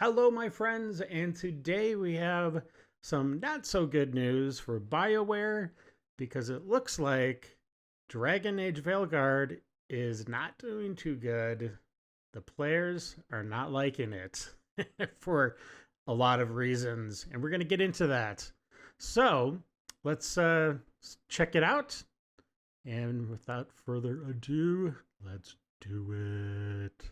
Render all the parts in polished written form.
Hello, my friends, and today we have some not so good news for Bioware because it looks like Dragon Age Veilguard is not doing too good. The players are not liking it for a lot of reasons, and we're going to get into that. So let's check it out. And without further ado, let's do it.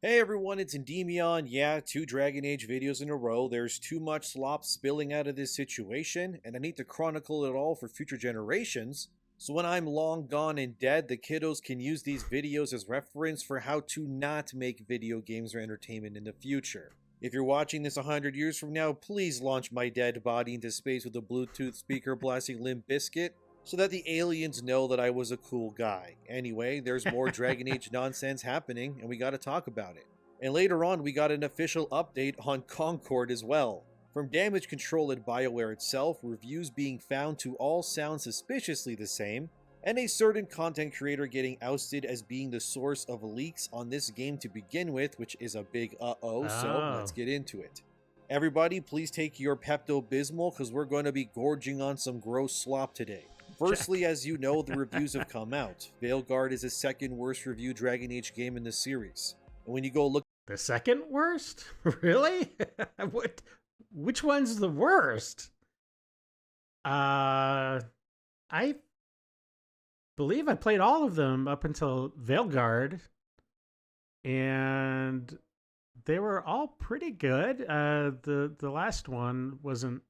Hey everyone, it's Endymion. Yeah, 2 Dragon Age videos in a row. There's too much slop spilling out of this situation, and I need to chronicle it all for future generations. So when I'm long gone and dead, the kiddos can use these videos as reference for how to not make video games or entertainment in the future. If you're watching this 100 years from now, please launch my dead body into space with a Bluetooth speaker blasting Limp Bizkit, so that the aliens know that I was a cool guy. Anyway, there's more Dragon Age nonsense happening, and we gotta talk about it. And later on, we got an official update on Concord as well. From damage control at Bioware itself, reviews being found to all sound suspiciously the same, and a certain content creator getting ousted as being the source of leaks on this game to begin with, which is a big so let's get into it. Everybody, please take your Pepto-Bismol, because we're going to be gorging on some gross slop today. Firstly, as you know, the reviews have come out. Veilguard is the second worst reviewed Dragon Age game in the series. And when you go look... The second worst? Really? Which one's the worst? I believe I played all of them up until Veilguard, and they were all pretty good. The last one wasn't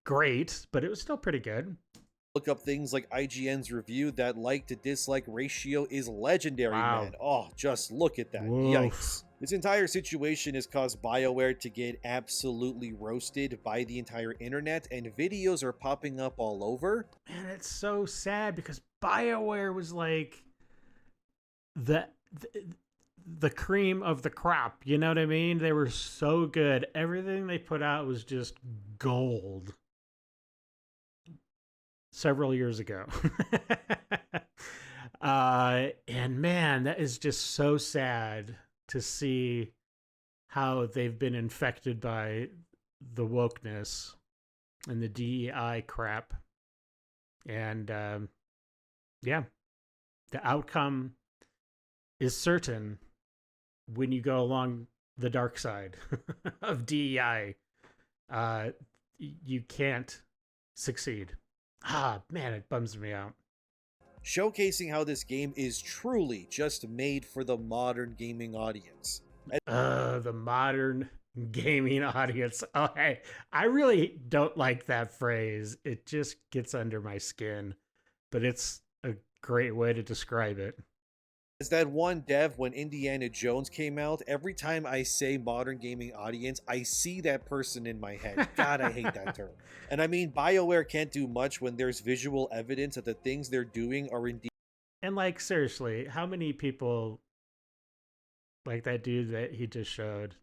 great, but it was still pretty good. Look up things like IGN's review, that like to dislike ratio is legendary, Wow. man. Oh, just look at that. Woof. Yikes. This entire situation has caused Bioware to get absolutely roasted by the entire internet, and videos are popping up all over. Man, it's so sad because Bioware was like the cream of the crop. You know what I mean? They were so good. Everything they put out was just gold. Several years ago. And man, that is just so sad to see how they've been infected by the wokeness and the DEI crap. And yeah, the outcome is certain when you go along the dark side of DEI. You can't succeed. Ah, man, it bums me out. Showcasing how this game is truly just made for the modern gaming audience. The modern gaming audience. Oh, hey, I really don't like that phrase. It just gets under my skin, but it's a great way to describe it. As that one dev when Indiana Jones came out, every time I say modern gaming audience, I see that person in my head. God, I hate that term. And I mean, Bioware can't do much when there's visual evidence that the things they're doing are indeed... And like, seriously, how many people like that dude that he just showed?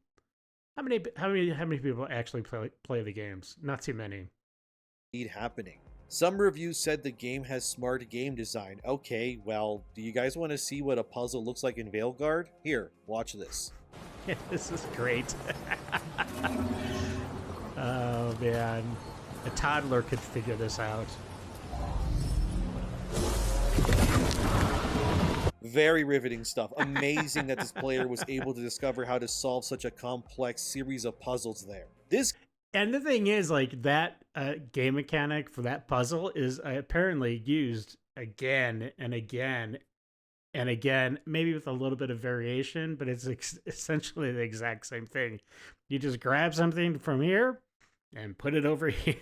How many people actually play the games? Not too many. happening. Some reviews said the game has smart game design. Okay, well, do you guys want to see what a puzzle looks like in Veilguard? Here, watch this. This is great. Oh, man. A toddler could figure this out. Very riveting stuff. Amazing that this player was able to discover how to solve such a complex series of puzzles there. And the thing is, like, that game mechanic for that puzzle is apparently used again and again and again, maybe with a little bit of variation, but it's essentially the exact same thing. You just grab something from here and put it over here.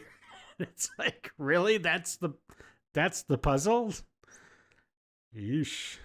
It's like, really? That's the puzzle? Yeesh.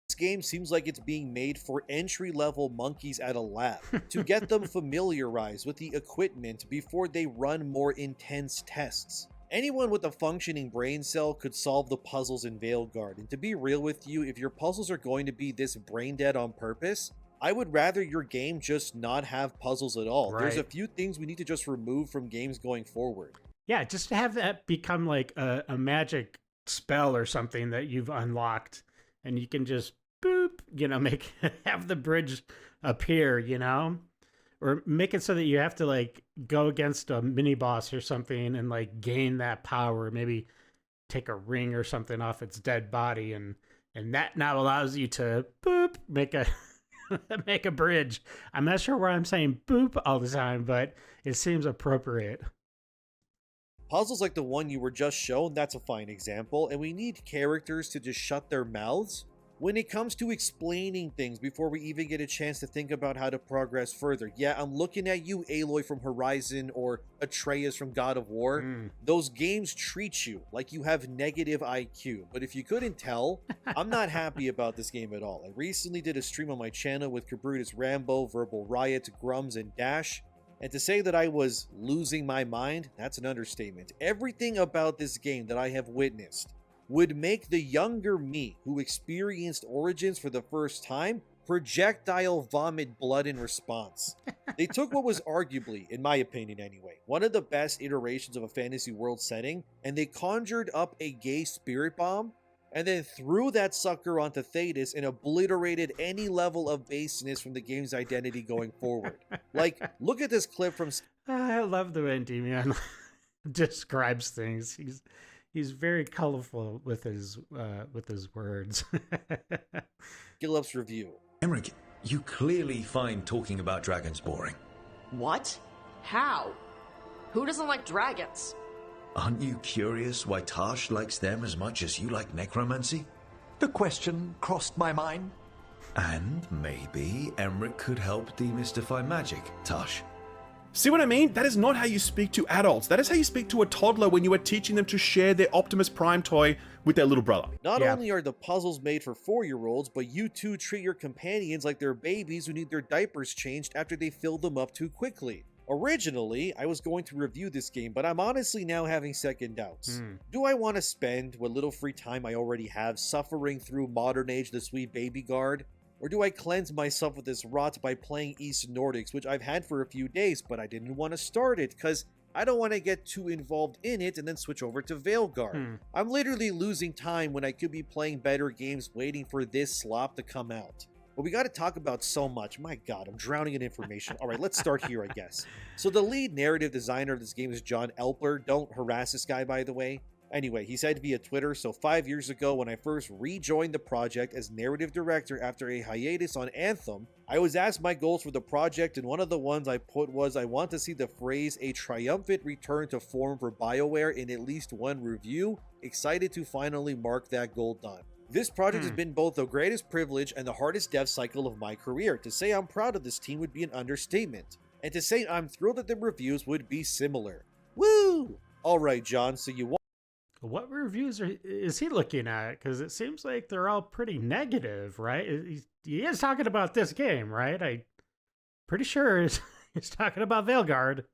This game seems like it's being made for entry-level monkeys at a lab to get them familiarized with the equipment before they run more intense tests. Anyone with a functioning brain cell could solve the puzzles in Veilguard, and to be real with you, if your puzzles are going to be this brain dead on purpose, I would rather your game just not have puzzles at all. Right. There's a few things we need to just remove from games going forward. Yeah, just to have that become like a magic spell or something that you've unlocked, and you can just boop, make have the bridge appear, or make it so that you have to like go against a mini boss or something and like gain that power, maybe take a ring or something off its dead body, and that now allows you to boop make a make a bridge. I'm not sure why I'm saying boop all the time, but it seems appropriate. Puzzles like the one you were just shown, that's a fine example, and we need characters to just shut their mouths when it comes to explaining things before we even get a chance to think about how to progress further. Yeah, I'm looking at you, Aloy from Horizon or Atreus from God of War. Those games treat you like you have negative IQ, but if you couldn't tell, I'm not happy about this game at all. I recently did a stream on my channel with Cabrutus Rambo, Verbal Riot, Grums, and Dash, and to say that I was losing my mind, that's an understatement. Everything about this game that I have witnessed would make the younger me, who experienced Origins for the first time, projectile vomit blood in response. They took what was arguably, in my opinion anyway, one of the best iterations of a fantasy world setting, and they conjured up a gay spirit bomb, and then threw that sucker onto Thetis and obliterated any level of baseness from the game's identity going forward. Like, look at this clip from... I love the way Endymion describes things. He's very colorful with his words. Gillup's review. Emmerich, you clearly find talking about dragons boring. What? How? Who doesn't like dragons? Aren't you curious why Tash likes them as much as you like necromancy? The question crossed my mind. And maybe Emmerich could help demystify magic, Tash. See what I mean? That is not how you speak to adults. That is how you speak to a toddler when you are teaching them to share their Optimus Prime toy with their little brother. Not only are the puzzles made for 4-year-olds, but you two treat your companions like they're babies who need their diapers changed after they fill them up too quickly. Originally, I was going to review this game, but I'm honestly now having second doubts. Do I want to spend what little free time I already have suffering through Modern Age the Sweet Veilguard? Or do I cleanse myself with this rot by playing East Nordics, which I've had for a few days, but I didn't want to start it because I don't want to get too involved in it and then switch over to Veilguard. I'm literally losing time when I could be playing better games waiting for this slop to come out. But we got to talk about so much. My God, I'm drowning in information. All right, let's start here, I guess. So the lead narrative designer of this game is John Elper. Don't harass this guy, by the way. Anyway, he said via Twitter, so 5 years ago when I first rejoined the project as narrative director after a hiatus on Anthem, I was asked my goals for the project, and one of the ones I put was I want to see the phrase a triumphant return to form for Bioware in at least one review. Excited to finally mark that goal done. This project has been both the greatest privilege and the hardest dev cycle of my career. To say I'm proud of this team would be an understatement, and to say I'm thrilled at the reviews would be similar. Woo! Alright, John, so you want... What reviews is he looking at? Because it seems like they're all pretty negative, right? He is talking about this game, right? I'm pretty sure he's talking about Veilguard.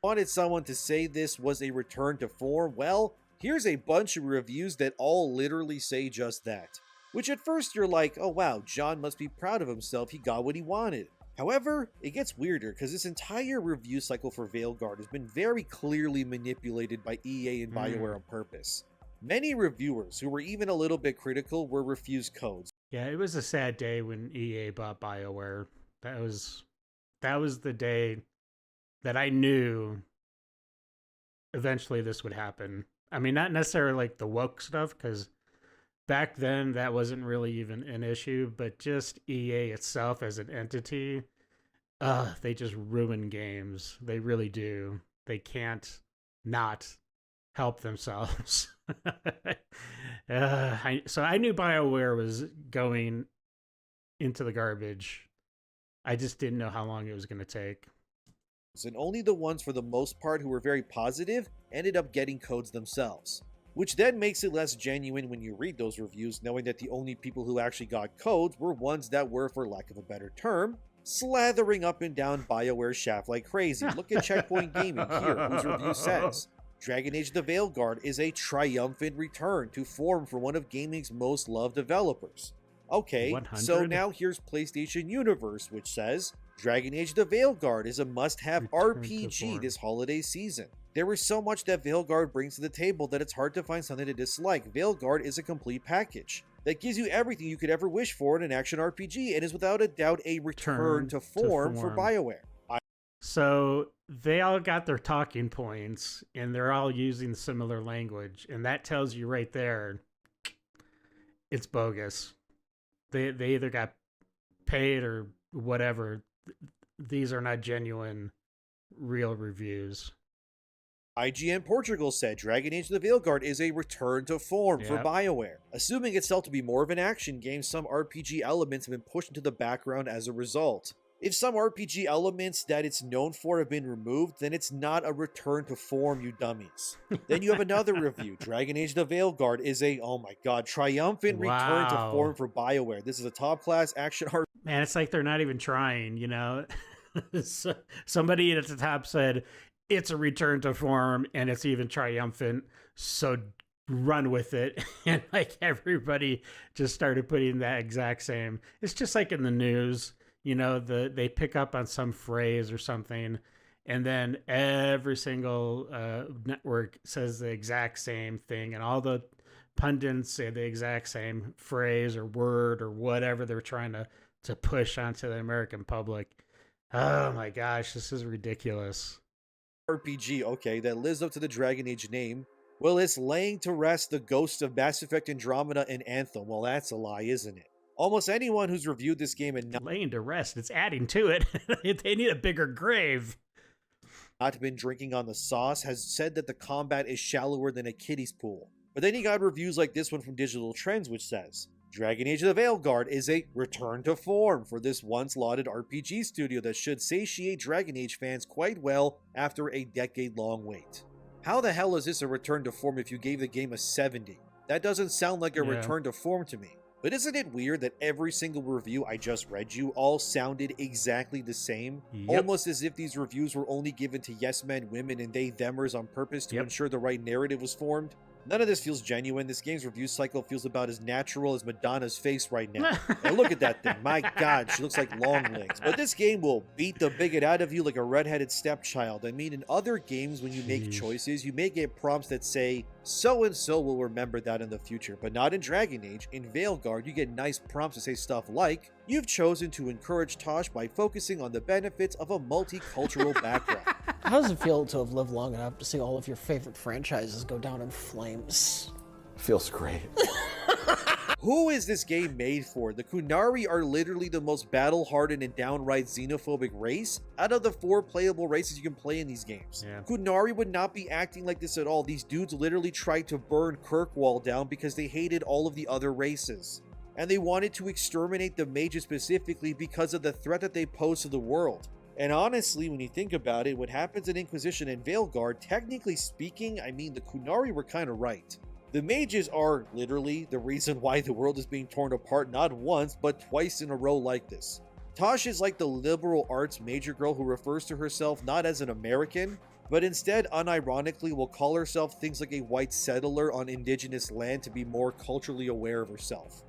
Wanted someone to say this was a return to form? Well, here's a bunch of reviews that all literally say just that. Which at first you're like, oh wow, John must be proud of himself, he got what he wanted. However, it gets weirder because this entire review cycle for Veilguard has been very clearly manipulated by EA and Bioware on purpose. Many reviewers who were even a little bit critical were refused codes. Yeah, it was a sad day when EA bought Bioware. That was the day that I knew eventually this would happen. I mean, not necessarily like the woke stuff, because back then that wasn't really even an issue, but just EA itself as an entity, they just ruin games. They really do. They can't not help themselves. So I knew BioWare was going into the garbage. I just didn't know how long it was going to take. And only the ones, for the most part, who were very positive ended up getting codes themselves. Which then makes it less genuine when you read those reviews, knowing that the only people who actually got codes were ones that were, for lack of a better term, slathering up and down BioWare's shaft like crazy. Look at Checkpoint Gaming here, whose review says, Dragon Age the Veilguard is a triumphant return to form for one of gaming's most loved developers. Okay, 100? So now here's PlayStation Universe, which says, Dragon Age the Veilguard is a must-have RPG this holiday season. There is so much that Veilguard brings to the table that it's hard to find something to dislike. Veilguard is a complete package. that gives you everything you could ever wish for in an action RPG and is without a doubt a return to form for Bioware. So they all got their talking points and they're all using similar language, and that tells you right there it's bogus. They either got paid or whatever. These are not genuine, real reviews. IGN Portugal said Dragon Age the Veilguard is a return to form for Bioware. Assuming itself to be more of an action game, some RPG elements have been pushed into the background as a result. If some RPG elements that it's known for have been removed, then it's not a return to form, you dummies. Then you have another review. Dragon Age the Veilguard is a, oh my god, triumphant return to form for Bioware. This is a top-class action RPG. Man, it's like they're not even trying, you know? Somebody at the top said, it's a return to form, and it's even triumphant, so run with it. And like everybody just started putting that exact same. It's just like in the news. You know, they pick up on some phrase or something, and then every single network says the exact same thing, and all the pundits say the exact same phrase or word or whatever they're trying to push onto the American public. Oh my gosh, this is ridiculous. RPG, okay, that lives up to the Dragon Age name. Well, it's laying to rest the ghosts of Mass Effect Andromeda and Anthem. Well, that's a lie, isn't it? Almost anyone who's reviewed this game and not laying to rest, it's adding to it. They need a bigger grave. Not been drinking on the sauce has said that the combat is shallower than a kiddie's pool. But then you got reviews like this one from Digital Trends, which says Dragon Age the Veilguard is a return to form for this once lauded RPG studio that should satiate Dragon Age fans quite well after a decade-long wait. How the hell is this a return to form if you gave the game a 70? That doesn't sound like a return to form to me. But isn't it weird that every single review I just read you all sounded exactly the same? Almost as if these reviews were only given to yes men, women, and they themers on purpose to ensure the right narrative was formed? None of this feels genuine. This game's review cycle feels about as natural as Madonna's face right now. And look at that thing. My god, she looks like long legs. But this game will beat the bigot out of you like a redheaded stepchild. I mean, in other games, when you make choices, you may get prompts that say, so-and-so will remember that in the future. But not in Dragon Age. In Veilguard, you get nice prompts to say stuff like, you've chosen to encourage Tosh by focusing on the benefits of a multicultural background. How does it feel to have lived long enough to see all of your favorite franchises go down in flames? Feels great. Who is this game made for? The Qunari are literally the most battle-hardened and downright xenophobic race out of the 4 playable races you can play in these games. Qunari would not be acting like this at all. These dudes literally tried to burn Kirkwall down because they hated all of the other races. And they wanted to exterminate the mages specifically because of the threat that they pose to the world. And honestly, when you think about it, what happens in Inquisition and Veilguard, technically speaking, I mean, the Qunari were kind of right. The mages are literally the reason why the world is being torn apart not once, but twice in a row like this. Tosh is like the liberal arts major girl who refers to herself not as an American, but instead unironically will call herself things like a white settler on indigenous land to be more culturally aware of herself.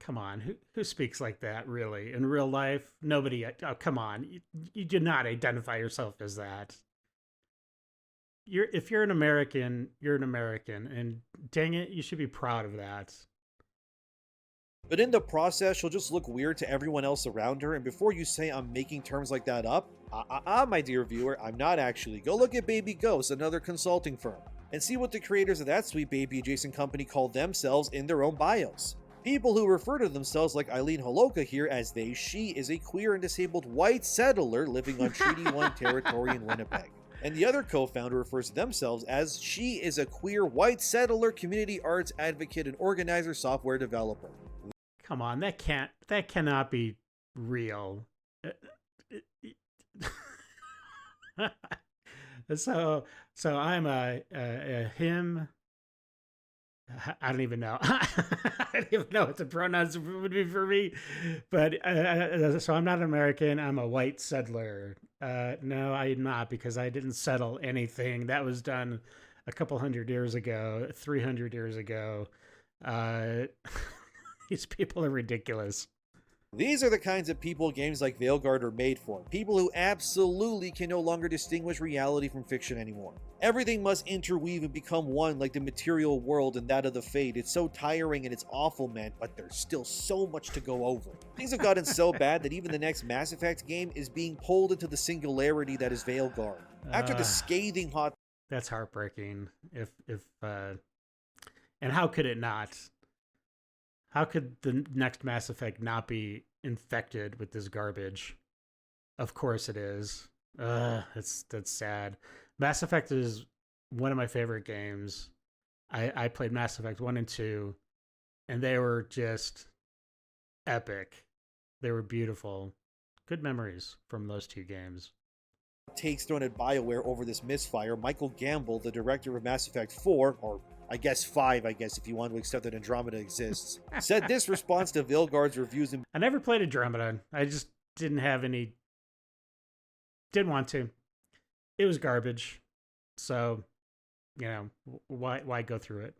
Come on, who speaks like that, really? In real life? Nobody. Oh, come on. You do not identify yourself as that. If you're an American, you're an American. And dang it, you should be proud of that. But in the process, she'll just look weird to everyone else around her. And before you say I'm making terms like that up, my dear viewer, I'm not actually. Go look at Baby Ghost, another consulting firm, and see what the creators of that sweet baby adjacent company call themselves in their own bios. People who refer to themselves like Eileen Holoka here as they, she is a queer and disabled white settler living on Treaty 1 territory in Winnipeg. And the other co-founder refers to themselves as she is a queer white settler, community arts advocate, and organizer software developer. Come on, that cannot be real. So I'm a him. I don't even know. I don't even know what the pronouns would be for me. But so I'm not an American. I'm a white settler. No, I'm not, because I didn't settle anything. That was done a couple 100 years ago, 300 years ago. These people are ridiculous. These are the kinds of people games like Veilguard are made for. People who absolutely can no longer distinguish reality from fiction anymore. Everything must interweave and become one, like the material world and that of the Fade. It's so tiring and it's awful, man, but there's still so much to go over. Things have gotten so bad that even the next Mass Effect game is being pulled into the singularity that is Veilguard. After the scathing hot... That's heartbreaking. And how could it not? How could the next Mass Effect not be infected with this garbage? Of course it is. That's sad. Mass Effect is one of my favorite games. I played Mass Effect 1 and 2, and they were just epic. They were beautiful. Good memories from those two games. Takes thrown at Bioware over this misfire. Michael Gamble, the director of Mass Effect 4, or I guess 5, if you want to accept that Andromeda exists, said this response to Veilguard's reviews. I never played Andromeda. I just didn't want to. It was garbage. So, why go through it?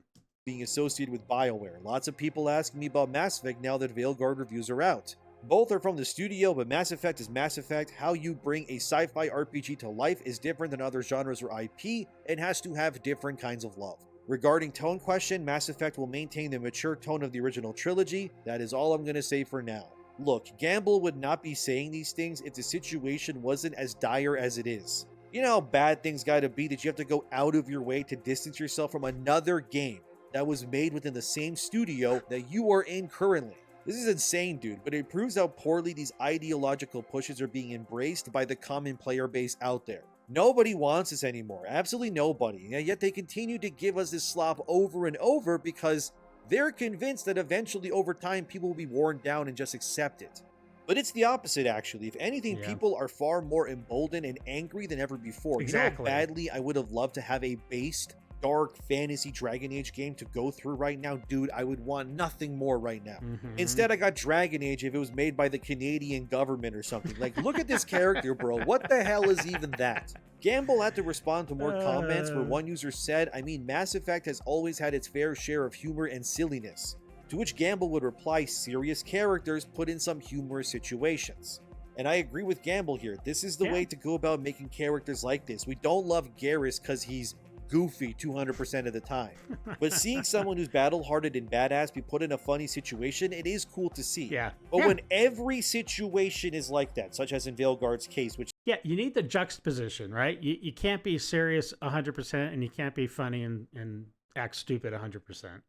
Being associated with Bioware. Lots of people asking me about Mass Effect now that Veilguard reviews are out. Both are from the studio, but Mass Effect is Mass Effect. How you bring a sci-fi RPG to life is different than other genres or IP, and has to have different kinds of love. Regarding tone question, Mass Effect will maintain the mature tone of the original trilogy. That is all I'm going to say for now. Look, Gamble would not be saying these things if the situation wasn't as dire as it is. You know how bad things gotta be that you have to go out of your way to distance yourself from another game that was made within the same studio that you are in currently. This is insane, dude, but it proves how poorly these ideological pushes are being embraced by the common player base out there. Nobody wants this anymore, absolutely nobody, and yet they continue to give us this slop over and over because they're convinced that eventually over time people will be worn down and just accept it. But it's the opposite, actually. If anything, people are far more emboldened and angry than ever before. Exactly. You know how badly I would have loved to have a based, dark fantasy Dragon Age game to go through right now? Dude, I would want nothing more right now. Instead, I got Dragon Age if it was made by the Canadian government or something. Like, look at this character, bro. What the hell is even that? Gamble had to respond to more comments where one user said, Mass Effect has always had its fair share of humor and silliness. To which Gamble would reply, serious characters put in some humorous situations. And I agree with Gamble here. This is the way to go about making characters like this. We don't love Garrus because he's goofy 200% of the time. But seeing someone who's battle-hardened and badass be put in a funny situation, it is cool to see. But when every situation is like that, such as in Veilguard's case, which... Yeah, you need the juxtaposition, right? You can't be serious 100% and you can't be funny and act stupid 100%.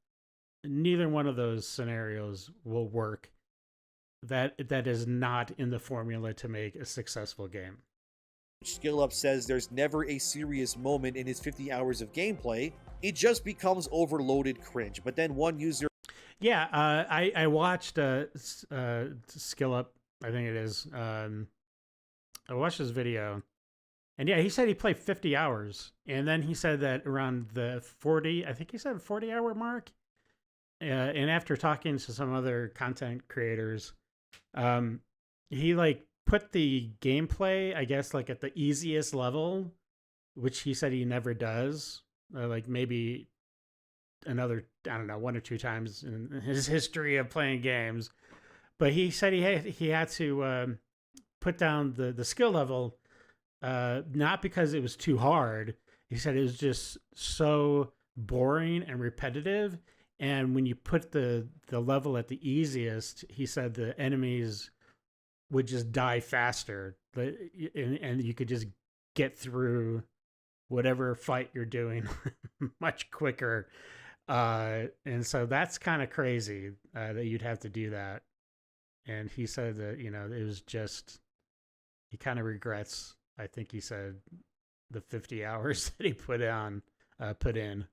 Neither one of those scenarios will work. That is not in the formula to make a successful game. Skill Up says there's never a serious moment in his 50 hours of gameplay. It just becomes overloaded cringe. But then one user... Yeah, I watched Skill Up, I think it is. I watched his video. And yeah, he said he played 50 hours. And then he said that around the 40-hour mark. And after talking to some other content creators, he put the gameplay, I guess, at the easiest level, which he said he never does. Maybe another, I don't know, 1 or 2 times in his history of playing games. But he said he had to put down the skill level, not because it was too hard. He said it was just so boring and repetitive. And when you put the level at the easiest, he said the enemies would just die faster. And you could just get through whatever fight you're doing much quicker. And so that's kind of crazy that you'd have to do that. And he said that, it was just, he kind of regrets, I think he said, the 50 hours that he put in.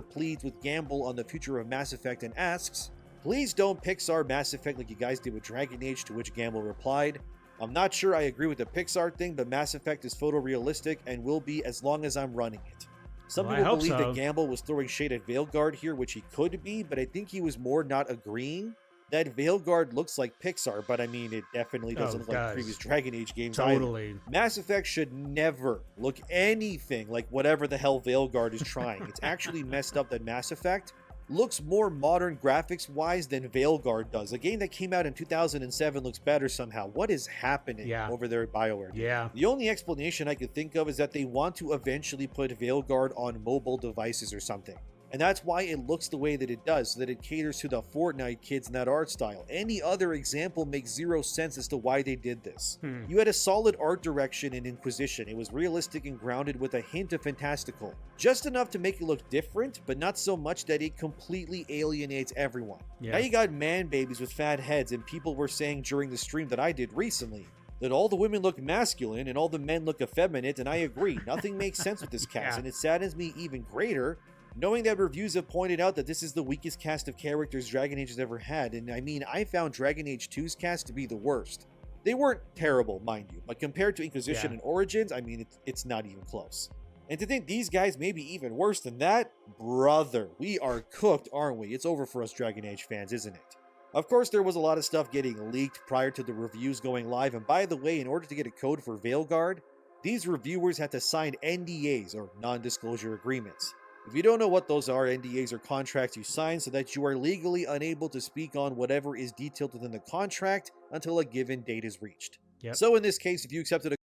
Pleads with Gamble on the future of Mass Effect and asks, please don't Pixar Mass Effect like you guys did with Dragon Age, to which Gamble replied, I'm not sure I agree with the Pixar thing, but Mass Effect is photorealistic and will be as long as I'm running it. Some people believe that Gamble was throwing shade at Veilguard here, which he could be, but I think he was more not agreeing that Veilguard looks like Pixar, but it definitely doesn't look like previous Dragon Age games. Totally. Either. Mass Effect should never look anything like whatever the hell Veilguard is trying. It's actually messed up that Mass Effect looks more modern graphics-wise than Veilguard does. A game that came out in 2007 looks better somehow. What is happening over there at Bioware? Yeah. The only explanation I could think of is that they want to eventually put Veilguard on mobile devices or something. And that's why it looks the way that it does, so that it caters to the Fortnite kids in that art style. Any other example makes zero sense as to why they did this. You had a solid art direction in Inquisition. It was realistic and grounded with a hint of fantastical. Just enough to make it look different, but not so much that it completely alienates everyone. Now you got man babies with fat heads, and people were saying during the stream that I did recently that all the women look masculine and all the men look effeminate, and I agree. Nothing makes sense with this cast, and it saddens me even greater knowing that reviews have pointed out that this is the weakest cast of characters Dragon Age has ever had, and I mean, I found Dragon Age 2's cast to be the worst. They weren't terrible, mind you, but compared to Inquisition and Origins, I mean, it's not even close. And to think these guys may be even worse than that? Brother, we are cooked, aren't we? It's over for us Dragon Age fans, isn't it? Of course, there was a lot of stuff getting leaked prior to the reviews going live, and by the way, in order to get a code for Veilguard, these reviewers had to sign NDAs, or non-disclosure agreements. If you don't know what those are, NDAs are contracts you sign so that you are legally unable to speak on whatever is detailed within the contract until a given date is reached. So in this case, if you accepted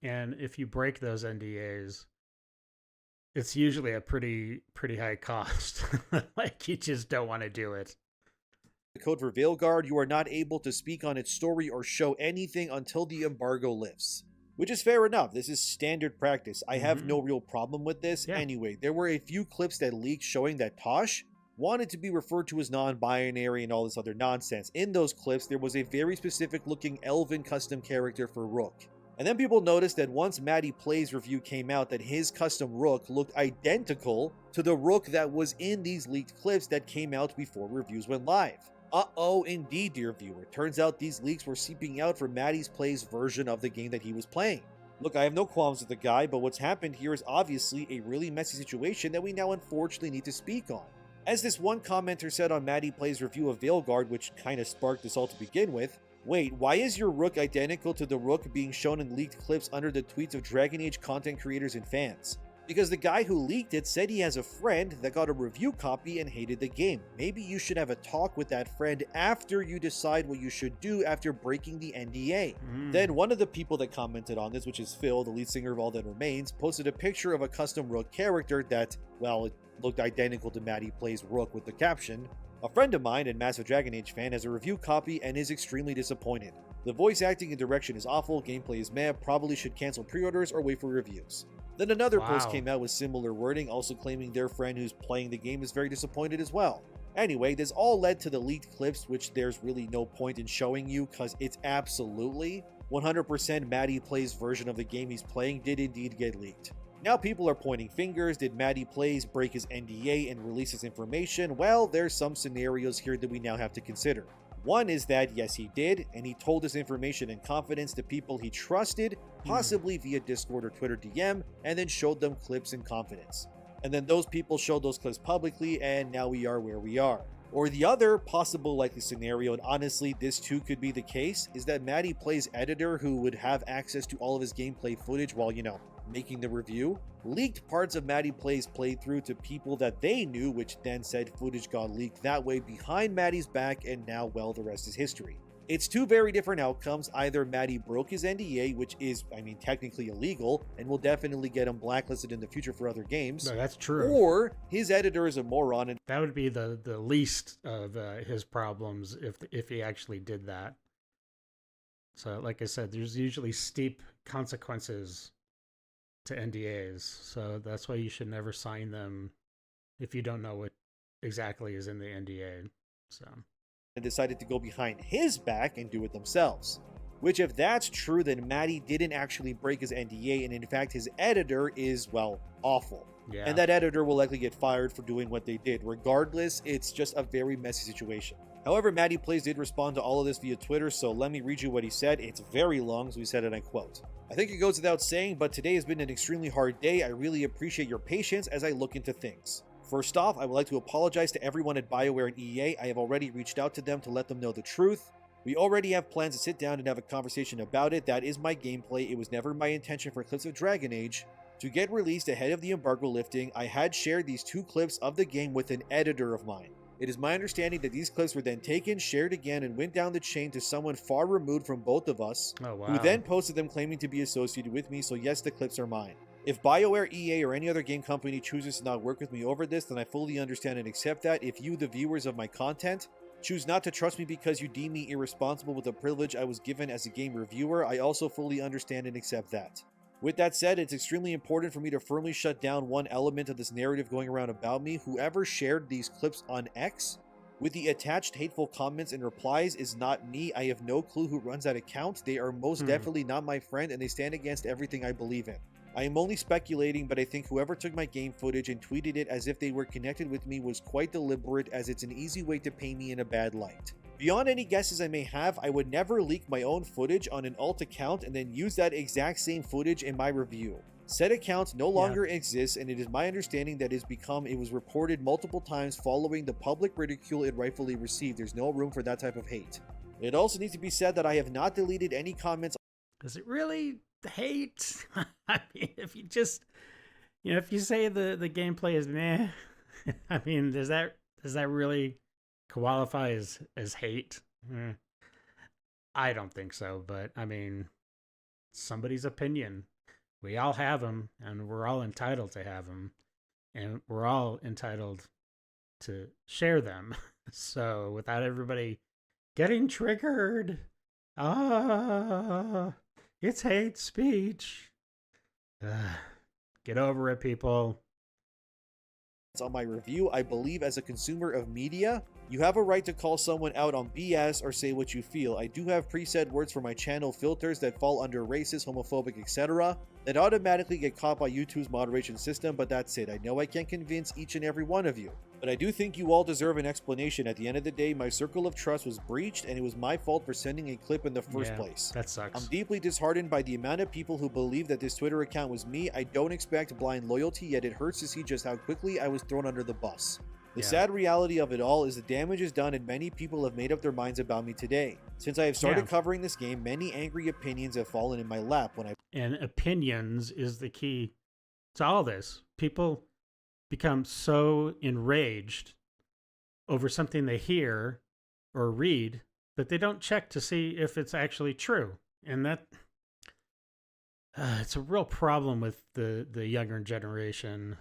and if you break those NDAs, it's usually a pretty high cost. Like, you just don't want to do it. The code for Veilguard, you are not able to speak on its story or show anything until the embargo lifts. Which is fair enough. This is standard practice. I have no real problem with this. Anyway, there were a few clips that leaked showing that Tosh wanted to be referred to as non-binary and all this other nonsense. In those clips, there was a very specific looking elven custom character for Rook. And then people noticed that once Maddie Plays review came out that his custom Rook looked identical to the Rook that was in these leaked clips that came out before reviews went live. Uh-oh, indeed, dear viewer. Turns out these leaks were seeping out for Maddie's Play's version of the game that he was playing. Look, I have no qualms with the guy, but what's happened here is obviously a really messy situation that we now unfortunately need to speak on. As this one commenter said on Maddie Play's review of Veilguard, which kind of sparked this all to begin with, wait, why is your Rook identical to the Rook being shown in leaked clips under the tweets of Dragon Age content creators and fans? Because the guy who leaked it said he has a friend that got a review copy and hated the game. Maybe you should have a talk with that friend after you decide what you should do after breaking the NDA. Then one of the people that commented on this, which is Phil, the lead singer of All That Remains, posted a picture of a custom Rook character that, well, it looked identical to Maddie Plays Rook with the caption, "A friend of mine and massive Dragon Age fan has a review copy and is extremely disappointed. The voice acting and direction is awful, gameplay is meh, probably should cancel pre-orders or wait for reviews." Then another post came out with similar wording, also claiming their friend who's playing the game is very disappointed as well. Anyway, this all led to the leaked clips, which there's really no point in showing you because it's absolutely 100% Maddie Plays version of the game he's playing did indeed get leaked. Now people are pointing fingers. Did Maddie Plays break his NDA and release his information? Well, there's some scenarios here that we now have to consider. One is that, yes, he did, and he told his information in confidence to people he trusted, possibly via Discord or Twitter DM, and then showed them clips in confidence. And then those people showed those clips publicly, and now we are where we are. Or the other possible likely scenario, and honestly this too could be the case, is that Maddie Plays editor, who would have access to all of his gameplay footage while, making the review, leaked parts of Maddie Plays playthrough to people that they knew, which then said footage got leaked that way behind Maddie's back, and now, well, the rest is history. It's two very different outcomes. Either Maddie broke his NDA, which is, technically illegal, and will definitely get him blacklisted in the future for other games. No, that's true. Or his editor is a moron. And that would be the least of his problems if he actually did that. So, like I said, there's usually steep consequences to NDAs, so that's why you should never sign them if you don't know what exactly is in the NDA. And decided to go behind his back and do it themselves. Which, if that's true, then Maddie didn't actually break his NDA, and in fact his editor is, well, awful. And that editor will likely get fired for doing what they did. Regardless, it's just a very messy situation. However, Maddie Plays did respond to all of this via Twitter, so let me read you what he said. It's very long, so he said, and I quote, "I think it goes without saying, but today has been an extremely hard day. I really appreciate your patience as I look into things. First off, I would like to apologize to everyone at Bioware and EA. I have already reached out to them to let them know the truth. We already have plans to sit down and have a conversation about it. That is my gameplay. It was never my intention for clips of Dragon Age To get released ahead of the embargo lifting, I had shared these 2 clips of the game with an editor of mine. It is my understanding that these clips were then taken, shared again, and went down the chain to someone far removed from both of us, Oh, wow. who then posted them claiming to be associated with me, so yes, the clips are mine. If BioWare, EA, or any other game company chooses to not work with me over this, then I fully understand and accept that. If you, the viewers of my content, choose not to trust me because you deem me irresponsible with the privilege I was given as a game reviewer, I also fully understand and accept that. With that said, it's extremely important for me to firmly shut down one element of this narrative going around about me. Whoever shared these clips on X with the attached hateful comments and replies is not me. I have no clue who runs that account. They are most definitely not my friend, and they stand against everything I believe in. I am only speculating, but I think whoever took my game footage and tweeted it as if they were connected with me was quite deliberate, as it's an easy way to paint me in a bad light. Beyond any guesses I may have, I would never leak my own footage on an alt account and then use that exact same footage in my review. Said account no longer exists, and it is my understanding that it was reported multiple times following the public ridicule it rightfully received. There's no room for that type of hate. It also needs to be said that I have not deleted any comments. Is it really hate? I mean, if you just, if you say the gameplay is meh, I mean, does that really qualify as hate? I don't think so, but I mean, somebody's opinion. We all have them, and we're all entitled to have them, and we're all entitled to share them. So without everybody getting triggered, it's hate speech. Get over it, people. On my review, I believe as a consumer of media, you have a right to call someone out on BS or say what you feel. I do have preset words for my channel filters that fall under racist, homophobic, etc. that automatically get caught by YouTube's moderation system, but that's it. I know I can't convince each and every one of you, but I do think you all deserve an explanation. At the end of the day, my circle of trust was breached, and it was my fault for sending a clip in the first place. That sucks. I'm deeply disheartened by the amount of people who believe that this Twitter account was me. I don't expect blind loyalty, yet it hurts to see just how quickly I was thrown under the bus. The sad reality of it all is the damage is done, and many people have made up their minds about me today. Since I have started covering this game, many angry opinions have fallen in my lap. And opinions is the key to all this. People become so enraged over something they hear or read that they don't check to see if it's actually true. And that it's a real problem with the younger generation,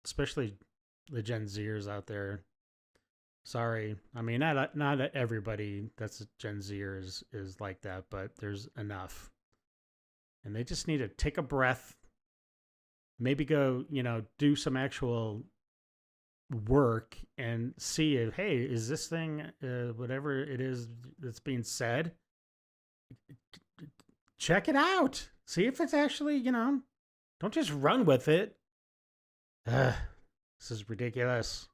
especially the Gen Zers out there. Sorry. I mean, not everybody that's Gen Zer is like that, but there's enough. And they just need to take a breath, maybe go, do some actual work and see if, hey, is this thing, whatever it is that's being said, check it out. See if it's actually, don't just run with it. This is ridiculous.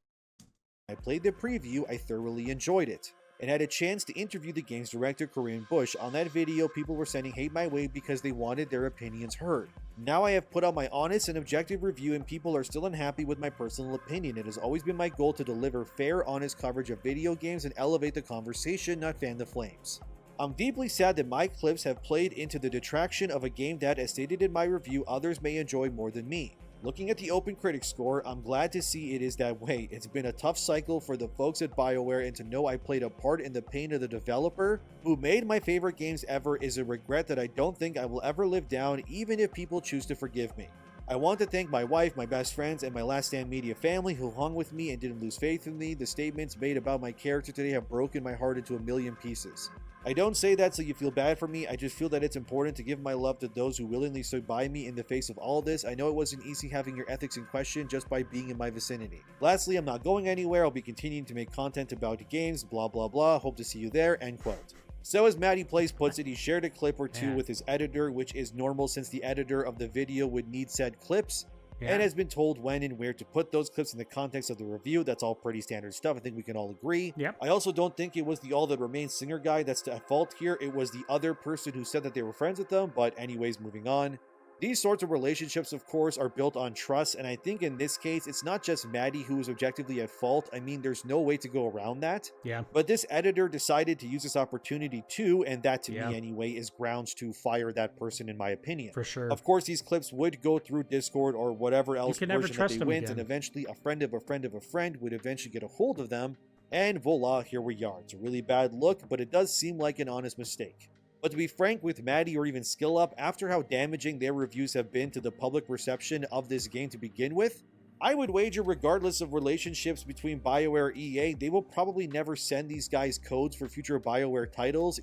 I played the preview, I thoroughly enjoyed it, and had a chance to interview the game's director, Corinne Bush. On that video, people were sending hate my way because they wanted their opinions heard. Now I have put out my honest and objective review, and people are still unhappy with my personal opinion. It has always been my goal to deliver fair, honest coverage of video games and elevate the conversation, not fan the flames. I'm deeply sad that my clips have played into the detraction of a game that, as stated in my review, others may enjoy more than me. Looking at the Open Critic score, I'm glad to see it is that way. It's been a tough cycle for the folks at BioWare, and to know I played a part in the pain of the developer who made my favorite games ever is a regret that I don't think I will ever live down, even if people choose to forgive me. I want to thank my wife, my best friends, and my Last Stand Media family who hung with me and didn't lose faith in me. The statements made about my character today have broken my heart into a million pieces. I don't say that so you feel bad for me. I just feel that it's important to give my love to those who willingly stood by me in the face of all this. I know it wasn't easy having your ethics in question just by being in my vicinity. Lastly, I'm not going anywhere. I'll be continuing to make content about games, blah blah blah. Hope to see you there, end quote. So as Matty Plays puts it, he shared a clip or two with his editor, which is normal since the editor of the video would need said clips, and has been told when and where to put those clips in the context of the review. That's all pretty standard stuff. I think we can all agree. I also don't think it was the All That Remains singer guy that's at fault here. It was the other person who said that they were friends with them. But anyways, moving on. These sorts of relationships, of course, are built on trust, and I think in this case, it's not just Maddie who is objectively at fault. I mean, there's no way to go around that. Yeah. But this editor decided to use this opportunity too, and that to Yeah. me anyway is grounds to fire that person in my opinion. For sure. Of course, these clips would go through Discord or whatever else can never version that trust they them went, again. and eventually a friend of a friend of a friend would eventually get a hold of them, and voila, here we are. It's a really bad look, but it does seem like an honest mistake. But to be frank with Maddie or even SkillUp, after how damaging their reviews have been to the public perception of this game to begin with, I would wager regardless of relationships between Bioware and EA, they will probably never send these guys codes for future Bioware titles.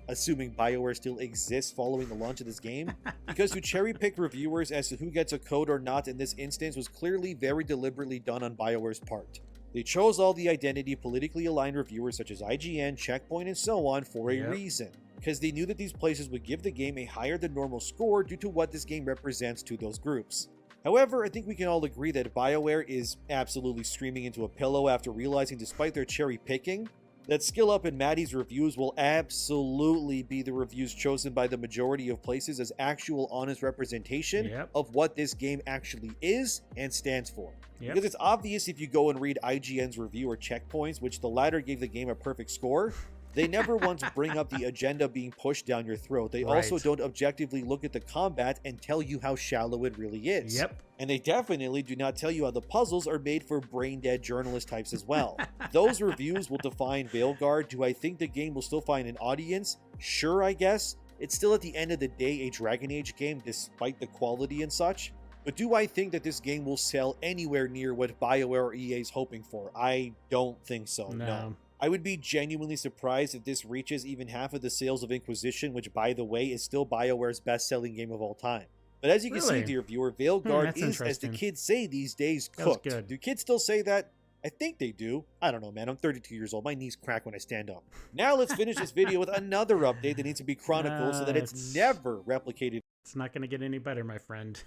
Assuming Bioware still exists following the launch of this game. Because to cherry pick reviewers as to who gets a code or not in this instance was clearly very deliberately done on Bioware's part. They chose all the identity politically aligned reviewers such as IGN, Checkpoint, and so on for a reason. Because they knew that these places would give the game a higher than normal score due to what this game represents to those groups. However, I think we can all agree that Bioware is absolutely screaming into a pillow after realizing, despite their cherry picking, that SkillUp and Maddie's reviews will absolutely be the reviews chosen by the majority of places as actual honest representation of what this game actually is and stands for. Because it's obvious if you go and read IGN's review or Checkpoints, which the latter gave the game a perfect score, they never once bring up the agenda being pushed down your throat. They also don't objectively look at the combat and tell you how shallow it really is. And they definitely do not tell you how the puzzles are made for brain-dead journalist types as well. Those reviews will define Veilguard. Do I think the game will still find an audience? Sure, I guess. It's still at the end of the day a Dragon Age game despite the quality and such. But do I think that this game will sell anywhere near what Bioware or EA is hoping for? I don't think so, no. I would be genuinely surprised if this reaches even half of the sales of Inquisition, which, by the way, is still BioWare's best-selling game of all time. But as you can see, dear viewer, Veilguard is, as the kids say these days, cooked. Do kids still say that? I think they do. I don't know, man. I'm 32 years old. My knees crack when I stand up. Now let's finish this video with another update that needs to be chronicled so that it's never replicated. It's not going to get any better, my friend.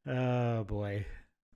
Oh, boy.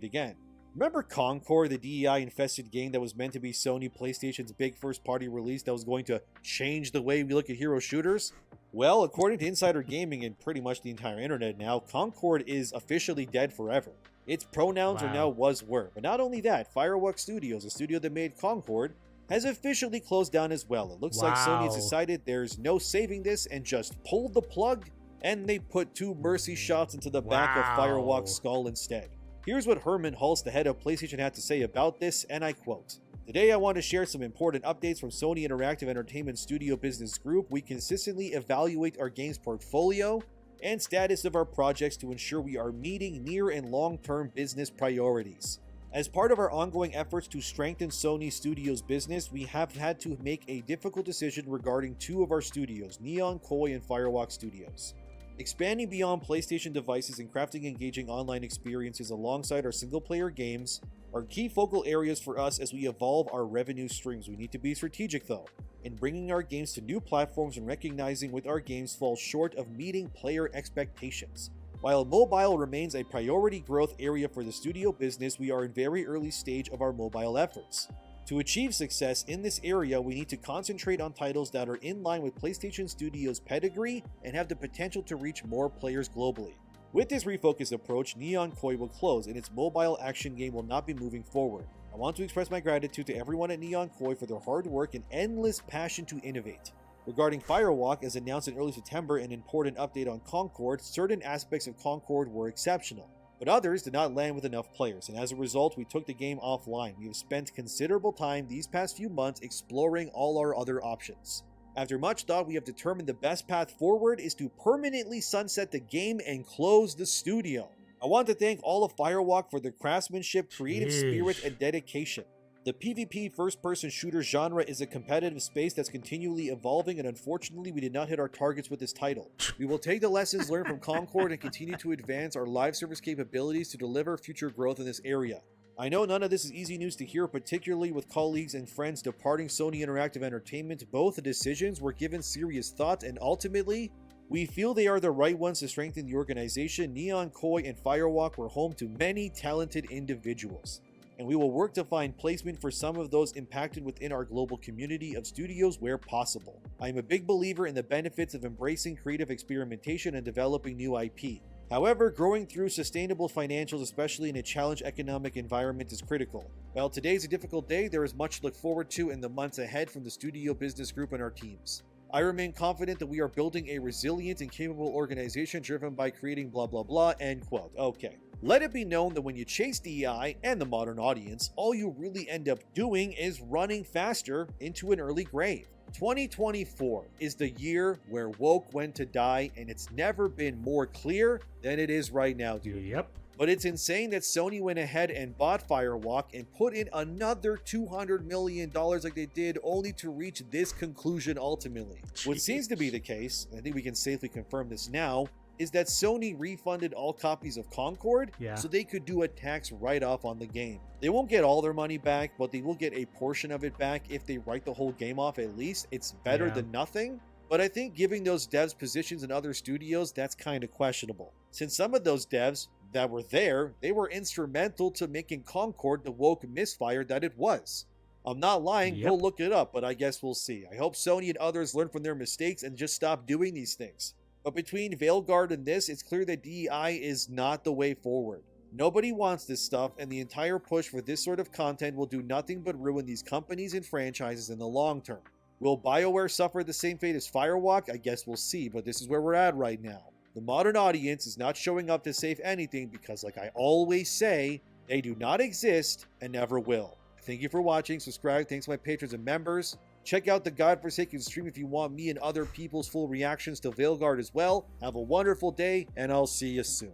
Again. Remember Concord, the DEI-infested game that was meant to be Sony PlayStation's big first-party release that was going to change the way we look at hero shooters? Well, according to Insider Gaming and pretty much the entire internet now, Concord is officially dead forever. Its pronouns are now was-were. But not only that, Firewalk Studios, a studio that made Concord, has officially closed down as well. It looks like Sony has decided there's no saving this and just pulled the plug, and they put 2 mercy shots into the back of Firewalk's skull instead. Here's what Herman Hulst, the head of PlayStation, had to say about this, and I quote, "Today I want to share some important updates from Sony Interactive Entertainment Studio Business Group. We consistently evaluate our games portfolio and status of our projects to ensure we are meeting near and long-term business priorities. As part of our ongoing efforts to strengthen Sony Studios' business, we have had to make a difficult decision regarding 2 of our studios, Neon Koi and Firewalk Studios. Expanding beyond PlayStation devices and crafting engaging online experiences alongside our single-player games are key focal areas for us as we evolve our revenue streams. We need to be strategic, though, in bringing our games to new platforms and recognizing when our games fall short of meeting player expectations. While mobile remains a priority growth area for the studio business, we are in very early stage of our mobile efforts. To achieve success in this area, we need to concentrate on titles that are in line with PlayStation Studios' pedigree and have the potential to reach more players globally. With this refocused approach, Neon Koi will close and its mobile action game will not be moving forward. I want to express my gratitude to everyone at Neon Koi for their hard work and endless passion to innovate. Regarding Firewalk, as announced in early September, an important update on Concord, certain aspects of Concord were exceptional, but others did not land with enough players, and as a result, we took the game offline. We have spent considerable time these past few months exploring all our other options. After much thought, we have determined the best path forward is to permanently sunset the game and close the studio. I want to thank all of Firewalk for their craftsmanship, creative spirit, and dedication. The PvP first-person shooter genre is a competitive space that's continually evolving, and unfortunately we did not hit our targets with this title. We will take the lessons learned from Concord and continue to advance our live service capabilities to deliver future growth in this area. I know none of this is easy news to hear, particularly with colleagues and friends departing Sony Interactive Entertainment. Both the decisions were given serious thought, and ultimately, we feel they are the right ones to strengthen the organization. Neon Koi and Firewalk were home to many talented individuals. and we will work to find placement for some of those impacted within our global community of studios where possible. I am a big believer in the benefits of embracing creative experimentation and developing new IP. However, growing through sustainable financials, especially in a challenged economic environment, is critical. While today's a difficult day, there is much to look forward to in the months ahead from the studio business group and our teams. I remain confident that we are building a resilient and capable organization driven by creating blah blah blah, end quote. Okay. Let it be known that when you chase DEI and the modern audience, all you really end up doing is running faster into an early grave. 2024 is the year where woke went to die, and it's never been more clear than it is right now, dude. Yep. But it's insane that Sony went ahead and bought Firewalk and put in another $200 million like they did, only to reach this conclusion ultimately. What seems to be the case, and I think we can safely confirm this now, is that Sony refunded all copies of Concord so they could do a tax write-off on the game. They won't get all their money back, but they will get a portion of it back if they write the whole game off at least. It's better than nothing. But I think giving those devs positions in other studios, that's kind of questionable. Since some of those devs that were there, they were instrumental to making Concord the woke misfire that it was. I'm not lying, go look it up, but I guess we'll see. I hope Sony and others learn from their mistakes and just stop doing these things. But between Veilguard and this, it's clear that DEI is not the way forward. Nobody wants this stuff, and the entire push for this sort of content will do nothing but ruin these companies and franchises in the long term. Will Bioware suffer the same fate as Firewalk? I guess we'll see, but this is where we're at right now. The modern audience is not showing up to save anything because, like I always say, they do not exist and never will. Thank you for watching, subscribe, thanks to my patrons and members. Check out the Godforsaken stream if you want me and other people's full reactions to Veilguard as well. Have a wonderful day, and I'll see you soon.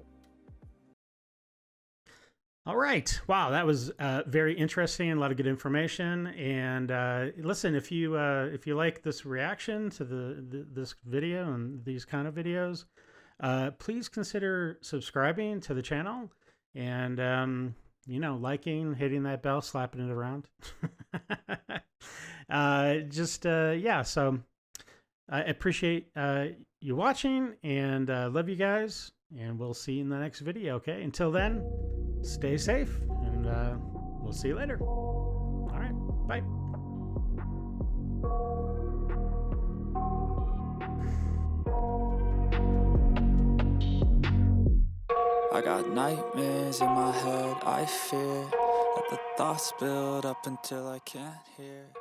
All right. Wow, that was very interesting and a lot of good information. And listen, if you like this reaction to this video and these kind of videos, please consider subscribing to the channel and liking, hitting that bell, slapping it around. So I appreciate you watching, and love you guys, and we'll see you in the next video. Okay, until then, stay safe, and we'll see you later. All right, bye. I got nightmares in my head, I fear that the thoughts build up until I can't hear.